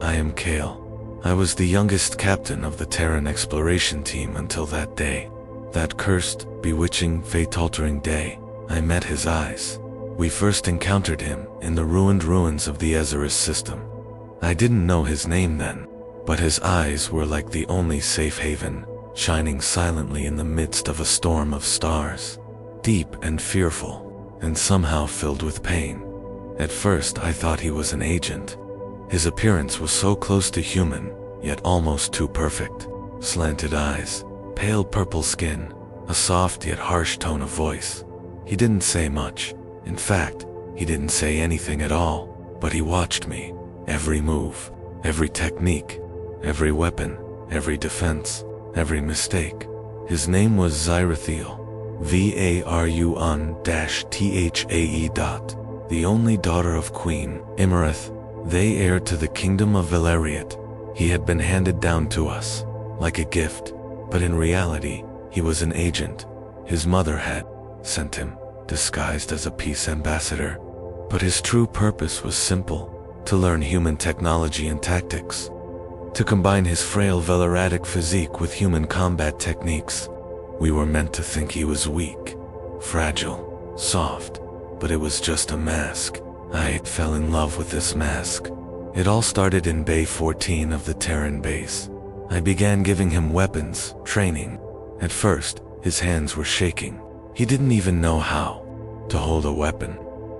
I am Kale. I was the youngest captain of the Terran exploration team until that day. That cursed, bewitching, fate-altering day, I met his eyes. We first encountered him in the ruined ruins of the Ezra's system. I didn't know his name then, but his eyes were like the only safe haven, shining silently in the midst of a storm of stars. Deep and fearful, and somehow filled with pain. At first I thought he was an agent. His appearance was so close to human, yet almost too perfect. Slanted eyes, pale purple skin, a soft yet harsh tone of voice. He didn't say much. In fact, he didn't say anything at all, but he watched me. Every move, every technique, every weapon, every defense, every mistake. His name was Zyrathiel. Varun-Thae. The only daughter of Queen Imareth, they heir to the kingdom of Valeriat. He had been handed down to us, like a gift, but in reality, he was an agent. His mother had sent him, disguised as a peace ambassador. But his true purpose was simple, to learn human technology and tactics. To combine his frail Valeratic physique with human combat techniques. We were meant to think he was weak, fragile, soft, but it was just a mask. I fell in love with this mask. It all started in Bay 14 of the Terran base. I began giving him weapons, training. At first, his hands were shaking. He didn't even know how to hold a weapon,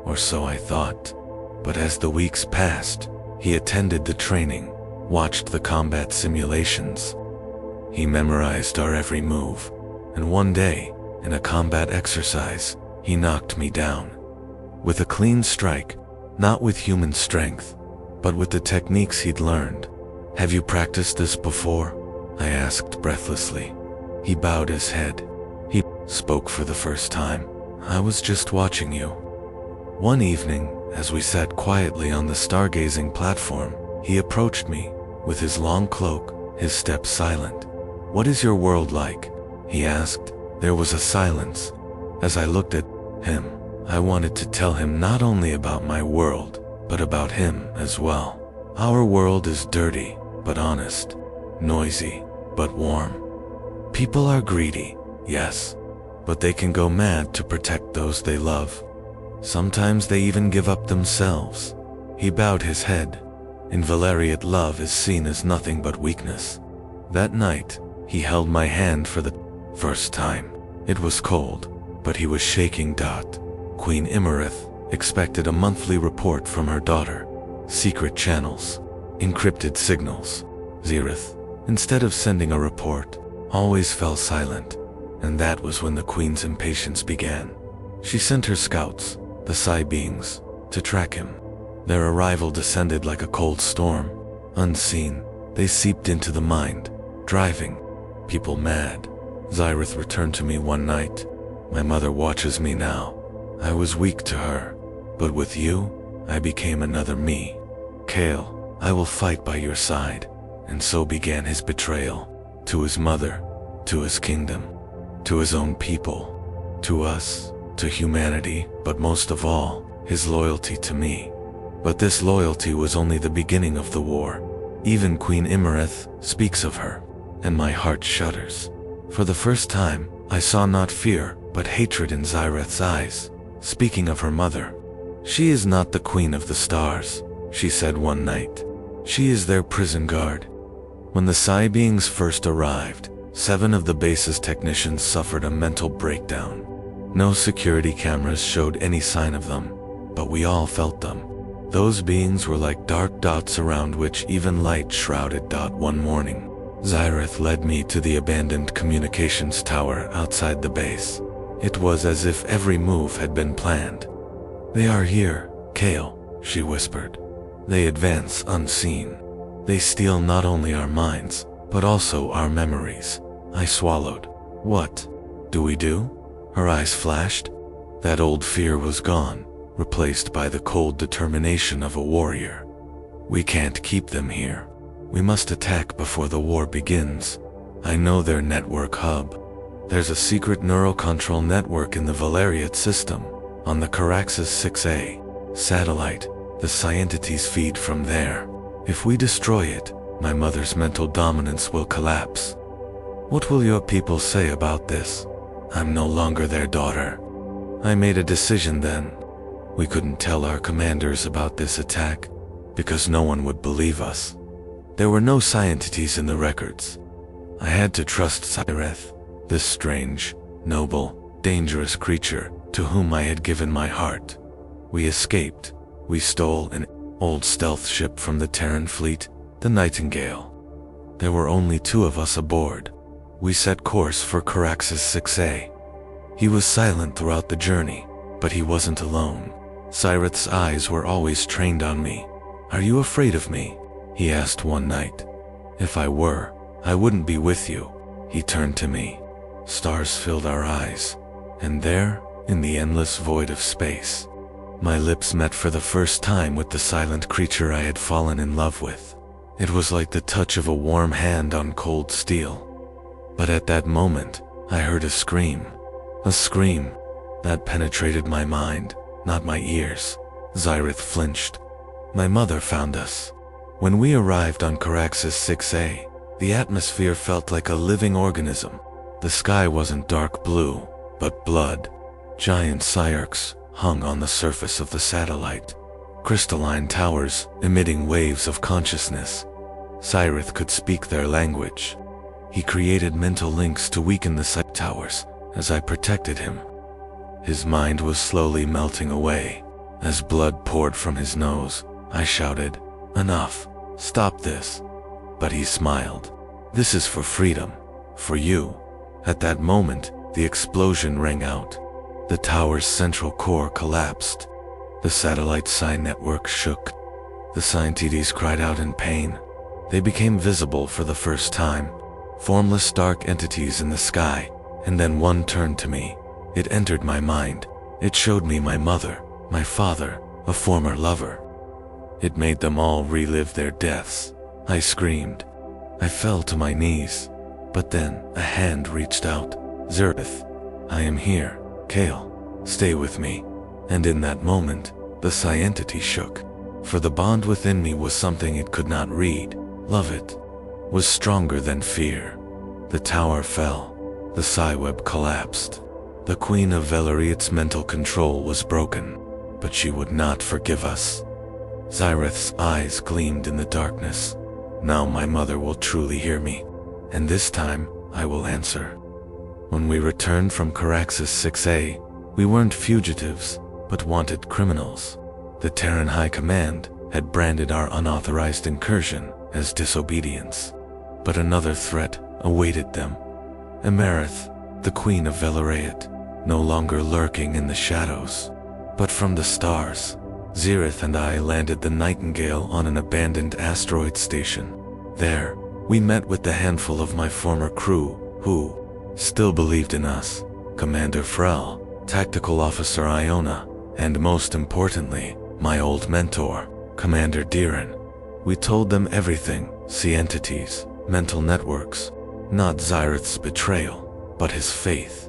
or so I thought. But as the weeks passed, he attended the training, watched the combat simulations. He memorized our every move, and one day, in a combat exercise, he knocked me down. With a clean strike, not with human strength, but with the techniques he'd learned. "Have you practiced this before?" I asked breathlessly. He bowed his head. He spoke for the first time. "I was just watching you." One evening, as we sat quietly on the stargazing platform, he approached me, with his long cloak, his steps silent. "What is your world like?" he asked. There was a silence. As I looked at him, I wanted to tell him not only about my world, but about him as well. Our world is dirty, but honest. Noisy, but warm. People are greedy, yes, but they can go mad to protect those they love. Sometimes they even give up themselves. He bowed his head. In Valeriat, love is seen as nothing but weakness. That night, he held my hand for the first time. It was cold, but he was shaking. Queen Imareth expected a monthly report from her daughter. Secret channels, encrypted signals. Zerith, instead of sending a report, always fell silent. And that was when the Queen's impatience began. She sent her scouts, the Psi beings, to track him. Their arrival descended like a cold storm. Unseen, they seeped into the mind, driving people mad. Zyrith returned to me one night. "My mother watches me now. I was weak to her, but with you, I became another me. Kale, I will fight by your side." And so began his betrayal. To his mother, to his kingdom, to his own people, to us, to humanity, but most of all, his loyalty to me. But this loyalty was only the beginning of the war. Even Queen Imareth speaks of her, and my heart shudders. For the first time, I saw not fear, but hatred in Zyreth's eyes. Speaking of her mother, "She is not the queen of the stars," she said one night. "She is their prison guard." When the Psi beings first arrived, 7 of the base's technicians suffered a mental breakdown. No security cameras showed any sign of them, but we all felt them. Those beings were like dark dots around which even light shrouded. One morning, Zyreth led me to the abandoned communications tower outside the base. It was as if every move had been planned. "They are here, Kale," she whispered. "They advance unseen. They steal not only our minds, but also our memories." I swallowed. "What do we do?" Her eyes flashed. That old fear was gone, replaced by the cold determination of a warrior. "We can't keep them here. We must attack before the war begins. I know their network hub. There's a secret neural control network in the Valeriat system, on the Caraxes 6A satellite. The Scientities feed from there. If we destroy it, my mother's mental dominance will collapse. What will your people say about this? I'm no longer their daughter. I made a decision then. We couldn't tell our commanders about this attack because no one would believe us. There were no scientists in the records. I had to trust Sireth, this strange, noble, dangerous creature to whom I had given my heart. We escaped. We stole an old stealth ship from the Terran fleet, the Nightingale. There were only 2 of us aboard. We set course for Caraxes 6A. He was silent throughout the journey, but he wasn't alone. Sireth's eyes were always trained on me. Are you afraid of me? He asked one night. If I were, I wouldn't be with you. He turned to me. Stars filled our eyes, and there, in the endless void of space, my lips met for the first time with the silent creature I had fallen in love with. It was like the touch of a warm hand on cold steel. But at that moment, I heard a scream that penetrated my mind, not my ears. Zyrith flinched. My mother found us. When we arrived on Caraxes 6A, the atmosphere felt like a living organism. The sky wasn't dark blue, but blood. Giant Psyarchs hung on the surface of the satellite, crystalline towers emitting waves of consciousness. Sirith could speak their language. He created mental links to weaken the Psy towers as I protected him. His mind was slowly melting away. As blood poured from his nose, I shouted, "Enough! Stop this!" But he smiled. "This is for freedom. For you." At that moment, the explosion rang out. The tower's central core collapsed. The satellite Psi network shook. The scientists cried out in pain. They became visible for the first time, formless dark entities in the sky, and then one turned to me. It entered my mind. It showed me my mother, my father, a former lover. It made them all relive their deaths. I screamed. I fell to my knees. But then a hand reached out. "Zerith, I am here. Kale, stay with me." And in that moment, the Psi entity shook. For the bond within me was something it could not read. Love it was stronger than fear. The tower fell. The Psi web collapsed. The Queen of Velariet's mental control was broken, but she would not forgive us. Zyrith's eyes gleamed in the darkness. Now my mother will truly hear me, and this time I will answer. When we returned from Caraxes 6A, we weren't fugitives, but wanted criminals. The Terran High Command had branded our unauthorized incursion as disobedience. But another threat awaited them. Emerith, the Queen of Velariet, no longer lurking in the shadows, but from the stars. Zerith and I landed the Nightingale on an abandoned asteroid station. There, we met with the handful of my former crew, who still believed in us. Commander Frel, Tactical Officer Iona, and most importantly, my old mentor, Commander Diran. We told them everything, sea entities, mental networks, not Zyrith's betrayal, but his faith.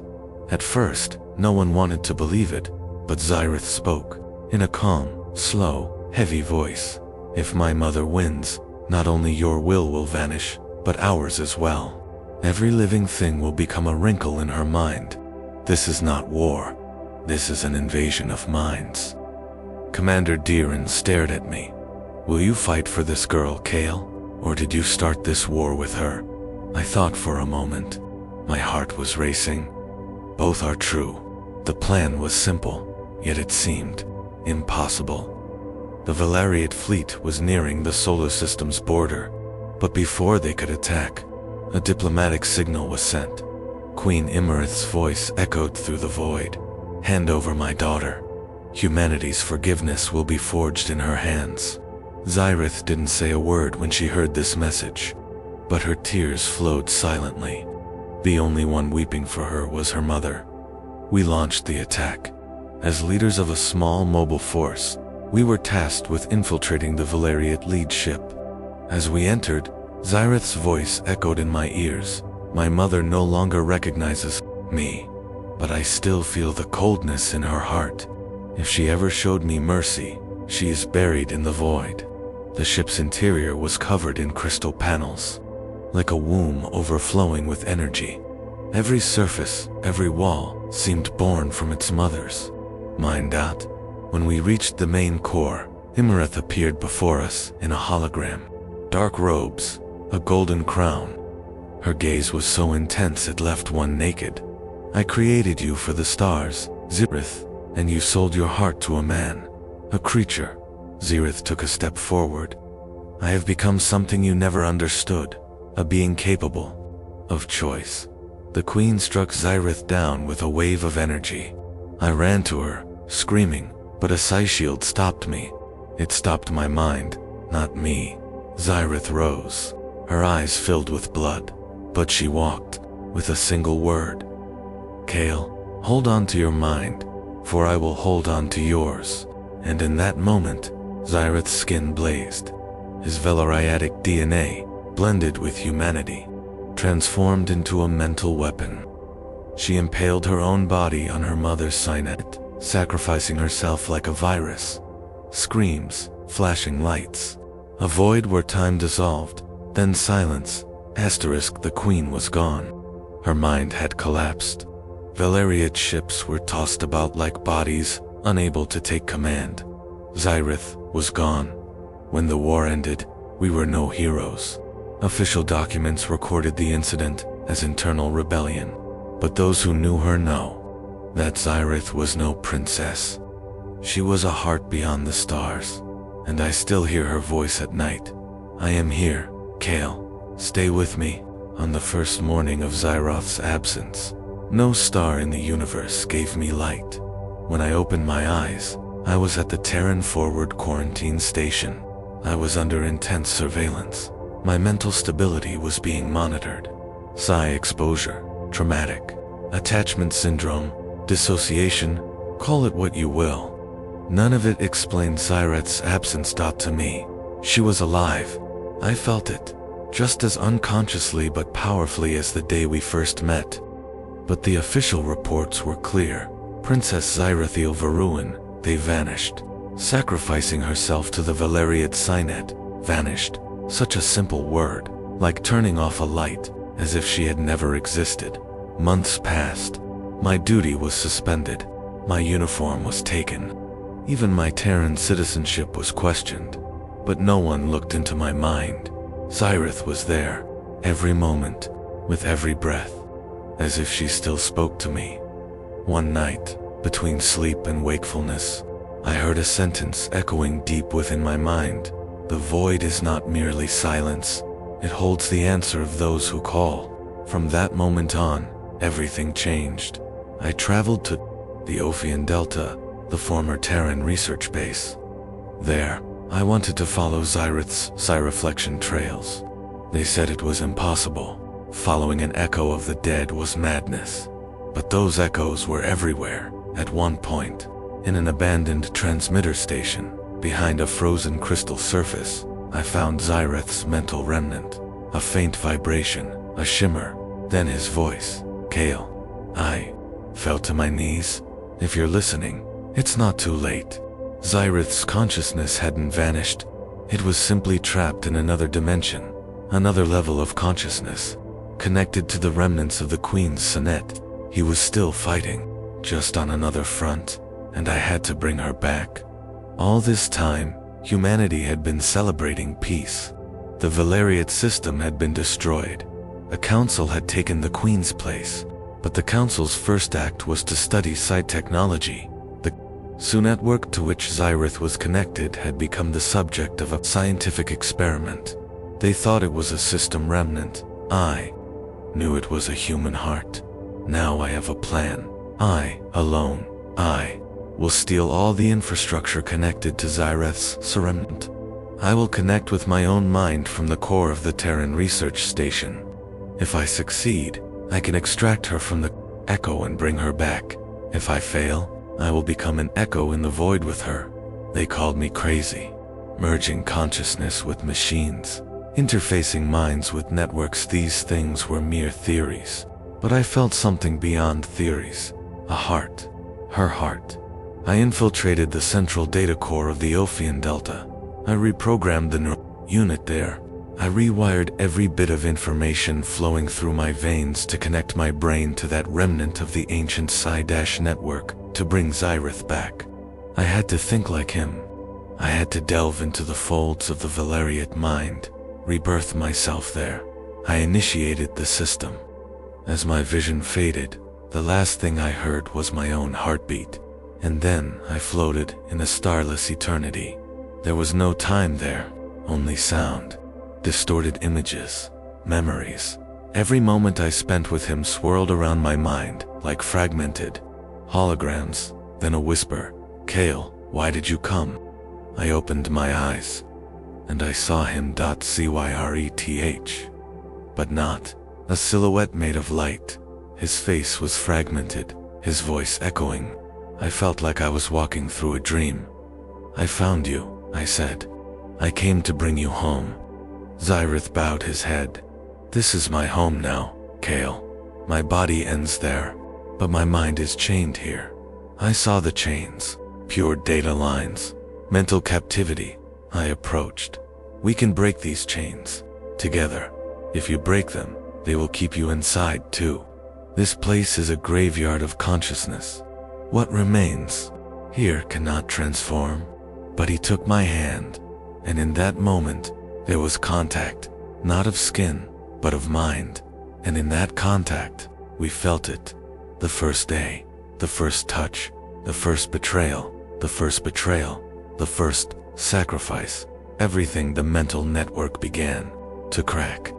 At first, no one wanted to believe it, but Zyrith spoke, in a calm, slow, heavy voice. "If my mother wins, not only your will vanish, but ours as well. Every living thing will become a wrinkle in her mind. This is not war. This is an invasion of minds." Commander Diran stared at me. "Will you fight for this girl, Kale? Or did you start this war with her?" I thought for a moment. My heart was racing. Both are true. The plan was simple, yet it seemed impossible. The Velariet fleet was nearing the solar system's border, but before they could attack, a diplomatic signal was sent. Queen Imerith's voice echoed through the void. "Hand over my daughter. Humanity's forgiveness will be forged in her hands." Zyrith didn't say a word when she heard this message, but her tears flowed silently. The only one weeping for her was her mother. We launched the attack. As leaders of a small mobile force, we were tasked with infiltrating the Velariet lead ship. As we entered, Zyrith's voice echoed in my ears. "My mother no longer recognizes me, but I still feel the coldness in her heart. If she ever showed me mercy, she is buried in the void." The ship's interior was covered in crystal panels, like a womb overflowing with energy. Every surface, every wall, seemed born from its mother's mind. When we reached the main core, Imareth appeared before us in a hologram. Dark robes, a golden crown. Her gaze was so intense it left one naked. I created you for the stars, Zirith, and you sold your heart to a man, a creature. Zirith took a step forward. I have become something you never understood, a being capable of choice. The queen struck Zirith down with a wave of energy. I ran to her, screaming, but a psi shield stopped me. It stopped my mind, not me. Zirith rose, her eyes filled with blood, but she walked, with a single word. Kale, hold on to your mind, for I will hold on to yours. And in that moment, Zirith's skin blazed. His Veloriatic DNA blended with humanity, transformed into a mental weapon. She impaled her own body on her mother's signet, sacrificing herself like a virus. Screams, flashing lights, a void where time dissolved, then silence. The queen was gone. Her mind had collapsed. Valeriad ships were tossed about like bodies, unable to take command. Zirith was gone. When the war ended, we were no heroes. Official documents recorded the incident as internal rebellion, but those who knew her know that Zirith was no princess. She was a heart beyond the stars, and I still hear her voice at night. I am here, Kale. Stay with me. On the first morning of Zyroth's absence, no star in the universe gave me light. When I opened my eyes, I was at the Terran Forward Quarantine Station. I was under intense surveillance. My mental stability was being monitored. Psi exposure, traumatic, attachment syndrome, dissociation, call it what you will. None of it explained Zyreth's absence. To me, she was alive. I felt it, just as unconsciously but powerfully as the day we first met. But the official reports were clear. Princess Zyrethil Varuin, they vanished. Sacrificing herself to the Valeriad Signet, vanished. Such a simple word, like turning off a light, as if she had never existed. Months passed. My duty was suspended. My uniform was taken. Even my Terran citizenship was questioned. But no one looked into my mind. Zirith was there, every moment, with every breath, as if she still spoke to me. One night, between sleep and wakefulness, I heard a sentence echoing deep within my mind. The void is not merely silence, it holds the answer of those who call. From that moment on, everything changed. I traveled to the Ophian Delta, the former Terran research base. There, I wanted to follow Zyrith's psi-reflection trails. They said it was impossible. Following an echo of the dead was madness. But those echoes were everywhere. At one point, in an abandoned transmitter station, behind a frozen crystal surface, I found Zyrith's mental remnant. A faint vibration, a shimmer, then his voice. Kale. I fell to my knees. If you're listening, it's not too late. Zyrith's consciousness hadn't vanished. It was simply trapped in another dimension, another level of consciousness, connected to the remnants of the Queen's sonnet. He was still fighting, just on another front, and I had to bring her back. All this time, humanity had been celebrating peace. The Valeriad system had been destroyed. A council had taken the Queen's place, but the council's first act was to study psi technology. The Su network to which Zyrith was connected had become the subject of a scientific experiment. They thought it was a system remnant. I knew it was a human heart. Now I have a plan. I, alone, I will steal all the infrastructure connected to Zyrith's remnant. I will connect with my own mind from the core of the Terran research station. If I succeed, I can extract her from the echo and bring her back. If I fail, I will become an echo in the void with her. They called me crazy. Merging consciousness with machines, interfacing minds with networks, these things were mere theories. But I felt something beyond theories. A heart. Her heart. I infiltrated the central data core of the Ophian Delta. I reprogrammed the neural unit there. I rewired every bit of information flowing through my veins to connect my brain to that remnant of the ancient Psi-network to bring Xyrith back. I had to think like him. I had to delve into the folds of the Valeriot mind, rebirth myself there. I initiated the system. As my vision faded, the last thing I heard was my own heartbeat. And then I floated in a starless eternity. There was no time there, only sound. Distorted images, memories. Every moment I spent with him swirled around my mind like fragmented holograms, then a whisper, "Kale, why did you come?" I opened my eyes, and I saw him. Cyreth, but not a silhouette made of light. His face was fragmented, his voice echoing. I felt like I was walking through a dream. "I found you," I said. "I came to bring you home." Xyrith bowed his head. "This is my home now, Kale. My body ends there, but my mind is chained here." I saw the chains, pure data lines, mental captivity. I approached. "We can break these chains, together. If you break them, they will keep you inside too. This place is a graveyard of consciousness. What remains here cannot transform." But he took my hand, and in that moment, there was contact, not of skin, but of mind. And in that contact, we felt it. The first day, the first touch, the first betrayal, the first betrayal, the first sacrifice. Everything. The mental network began to crack.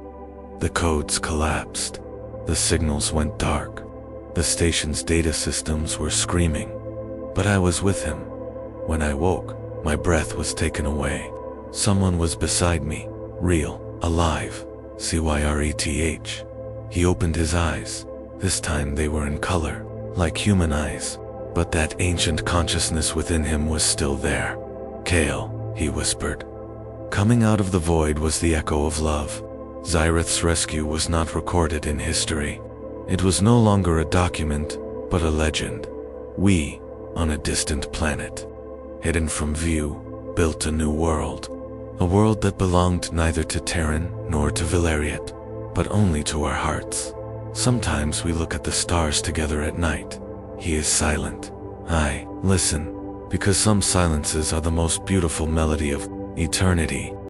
The codes collapsed. The signals went dark. The station's data systems were screaming. But I was with him. When I woke, my breath was taken away. Someone was beside me, real, alive. Cyreth. He opened his eyes. This time they were in color, like human eyes. But that ancient consciousness within him was still there. "Kale," he whispered. Coming out of the void was the echo of love. Xyrith's rescue was not recorded in history. It was no longer a document, but a legend. We, on a distant planet, hidden from view, built a new world. A world that belonged neither to Terran nor to Valeriot, but only to our hearts. Sometimes we look at the stars together at night. He is silent. I listen, because some silences are the most beautiful melody of eternity.